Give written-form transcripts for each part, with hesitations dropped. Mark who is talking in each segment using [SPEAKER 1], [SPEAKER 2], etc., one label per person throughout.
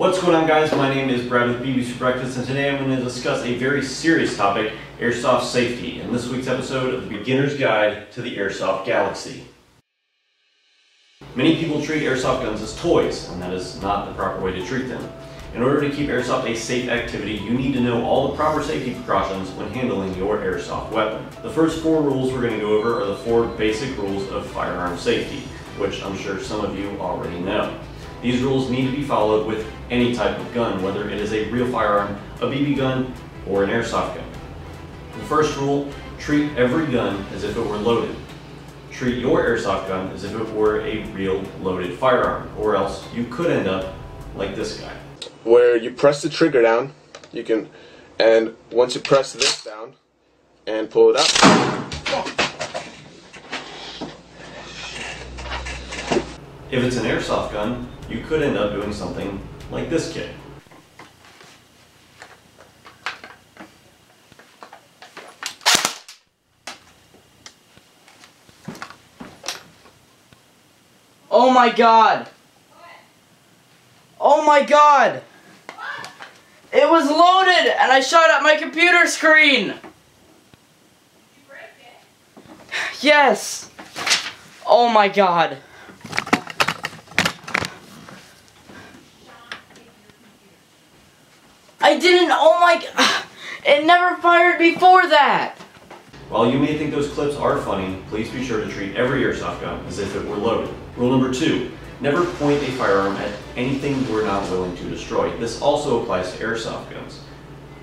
[SPEAKER 1] What's going on, guys? My name is Brad with BB's for Breakfast, and today I'm going to discuss a very serious topic, airsoft safety, in this week's episode of the Beginner's Guide to the Airsoft Galaxy. Many people treat airsoft guns as toys, and that is not the proper way to treat them. In order to keep airsoft a safe activity, you need to know all the proper safety precautions when handling your airsoft weapon. The first 4 rules we're going to go over are the 4 basic rules of firearm safety, which I'm sure some of you already know. These rules need to be followed with any type of gun, whether it is a real firearm, a BB gun, or an airsoft gun. The first rule, treat every gun as if it were loaded. Treat your airsoft gun as if it were a real loaded firearm, or else you could end up like this guy.
[SPEAKER 2] Where you press the trigger down, and once you press this down and pull it up.
[SPEAKER 1] If it's an airsoft gun, you could end up doing something like this kid.
[SPEAKER 3] Oh my god! Oh my god! It was loaded and I shot at my computer screen! Did
[SPEAKER 4] you break it?
[SPEAKER 3] Yes! Oh my god. I didn't, oh my god, it never fired before that!
[SPEAKER 1] While you may think those clips are funny, please be sure to treat every airsoft gun as if it were loaded. Rule number 2, never point a firearm at anything you are not willing to destroy. This also applies to airsoft guns.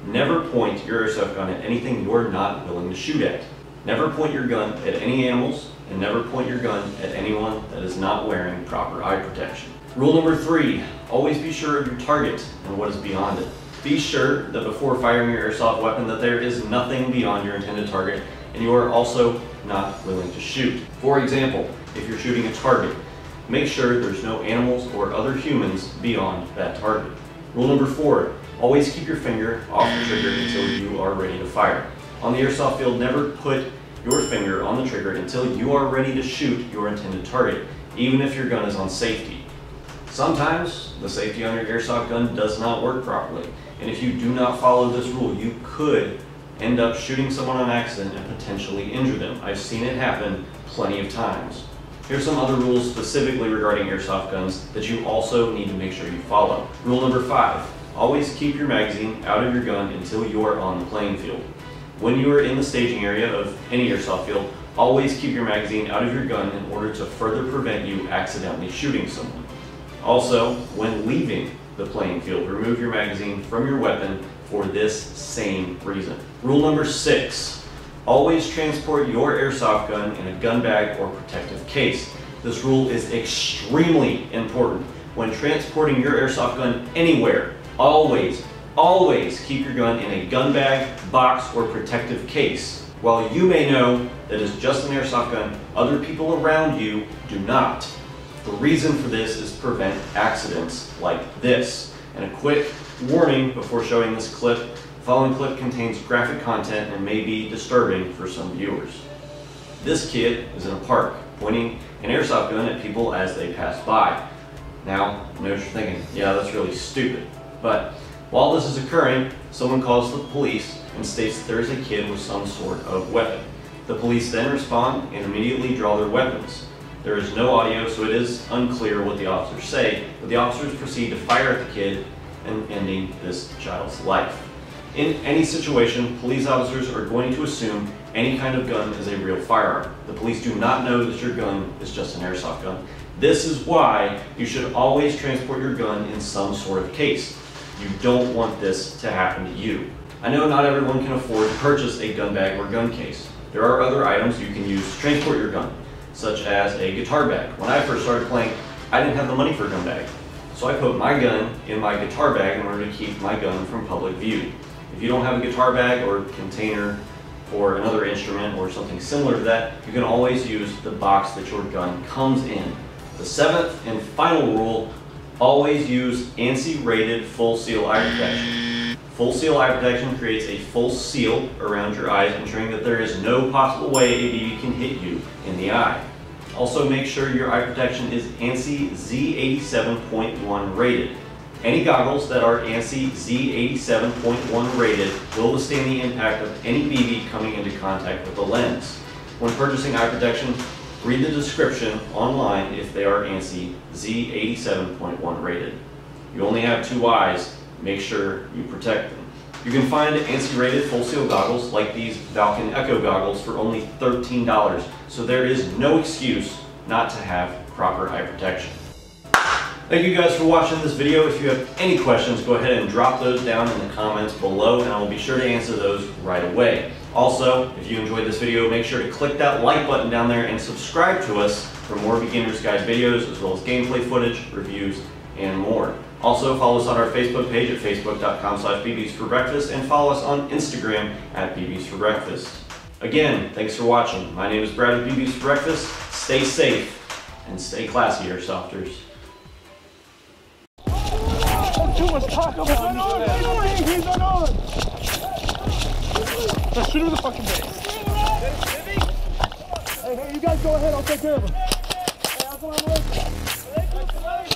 [SPEAKER 1] Never point your airsoft gun at anything you're not willing to shoot at. Never point your gun at any animals, and never point your gun at anyone that is not wearing proper eye protection. Rule number 3, always be sure of your target and what is beyond it. Be sure that before firing your airsoft weapon that there is nothing beyond your intended target, and you are also not willing to shoot. For example, if you're shooting a target, make sure there's no animals or other humans beyond that target. Rule number 4, always keep your finger off the trigger until you are ready to fire. On the airsoft field, never put your finger on the trigger until you are ready to shoot your intended target, even if your gun is on safety. Sometimes the safety on your airsoft gun does not work properly, and if you do not follow this rule, you could end up shooting someone on accident and potentially injure them. I've seen it happen plenty of times. Here's some other rules specifically regarding airsoft guns that you also need to make sure you follow. Rule number 5, always keep your magazine out of your gun until you are on the playing field. When you are in the staging area of any airsoft field, always keep your magazine out of your gun in order to further prevent you accidentally shooting someone. Also, when leaving the playing field, remove your magazine from your weapon for this same reason. Rule number 6, always transport your airsoft gun in a gun bag or protective case. This rule is extremely important. When transporting your airsoft gun anywhere, always keep your gun in a gun bag, box, or protective case. While you may know that it's just an airsoft gun, other people around you do not. The reason for this is to prevent accidents like this. And a quick warning before showing this clip, the following clip contains graphic content and may be disturbing for some viewers. This kid is in a park, pointing an airsoft gun at people as they pass by. Now, I know what you're thinking, yeah, that's really stupid. But while this is occurring, someone calls the police and states that there is a kid with some sort of weapon. The police then respond and immediately draw their weapons. There is no audio, so it is unclear what the officers say, but the officers proceed to fire at the kid and ending this child's life. In any situation, police officers are going to assume any kind of gun is a real firearm. The police do not know that your gun is just an airsoft gun. This is why you should always transport your gun in some sort of case. You don't want this to happen to you. I know not everyone can afford to purchase a gun bag or gun case. There are other items you can use to transport your gun, such as a guitar bag. When I first started playing, I didn't have the money for a gun bag. So I put my gun in my guitar bag in order to keep my gun from public view. If you don't have a guitar bag or container for another instrument or something similar to that, you can always use the box that your gun comes in. The 7th and final rule, always use ANSI rated full seal eye protection. Full seal eye protection creates a full seal around your eyes, ensuring that there is no possible way a BB can hit you in the eye. Also make sure your eye protection is ANSI Z87.1 rated. Any goggles that are ANSI Z87.1 rated will withstand the impact of any BB coming into contact with the lens. When purchasing eye protection, read the description online if they are ANSI Z87.1 rated. You only have 2 eyes, make sure you protect them. You can find ANSI rated full seal goggles like these Falcon Echo goggles for only $13, so there is no excuse not to have proper eye protection. Thank you guys for watching this video. If you have any questions, go ahead and drop those down in the comments below and I will be sure to answer those right away. Also, if you enjoyed this video, make sure to click that like button down there and subscribe to us for more Beginner's Guide videos, as well as gameplay footage, reviews, and more. Also, follow us on our Facebook page at facebook.com/bbsforbreakfast and follow us on Instagram at bbsforbreakfast. Again, thanks for watching. My name is Brad with BB's for Breakfast. Stay safe and stay classy, Airsofters.
[SPEAKER 5] Too much talk about him. He's unarmed. Let's shoot him in the fucking face. Hey, you guys go ahead. I'll take care of him. Hey, that's what I'm looking.